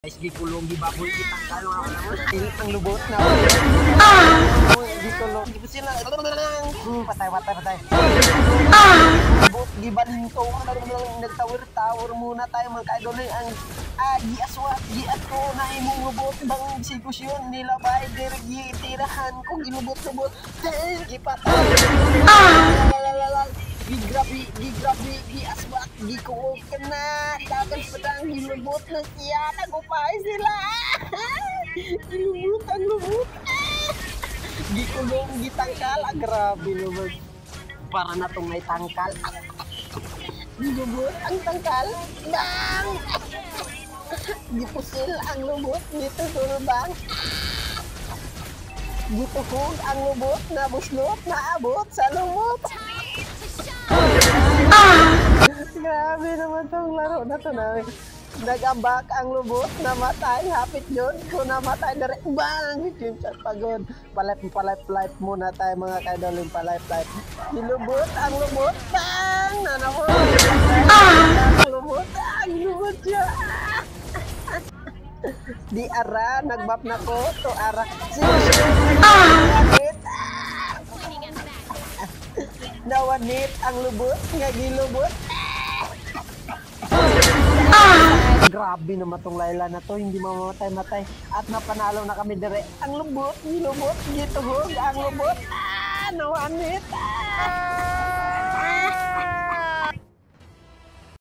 Guys, gikulong, gibaboy, gitangkal, ang lubot na. Gikulong, di ba sila? Patay. Lubot, gibalinto, nagtower muna tayo mga kaidol. Ang giasko na imong lubot, bang sikusyon nila ba, gitirahan kung ilubot-lubot, gipatay. Gigrabe, giaswat, gikuog ka na, dagan padang gilubot na siya, nagupay sila. Gilubot ang lubot. Gikulong, gitangkal, grabe naman. Para na itong may tangkal. Gilubot ang tangkal, bang! Gipusil ang lubot, gitutul bang. Gituhog ang lubot, nabuslot, naabot sa lubot. Grabe naman tong laro na to na. Nagambak ang lubot, namatay, hapit yun. Kung namatay, direct bang! Yung chat pagod. Palip muna tayo mga kaidol, yung palip. Nilubot ang lubot, bang! Nanako! Ang lubot siya. Di ara, nagbap na ko, to ara. Nawanit ang lubot, nga gilubot. Grabe naman tong Layla na to, hindi mamamatay. At napanalo na kami dire. Ang lubot, gilubot, gituhog, ang lubot. Nawanit.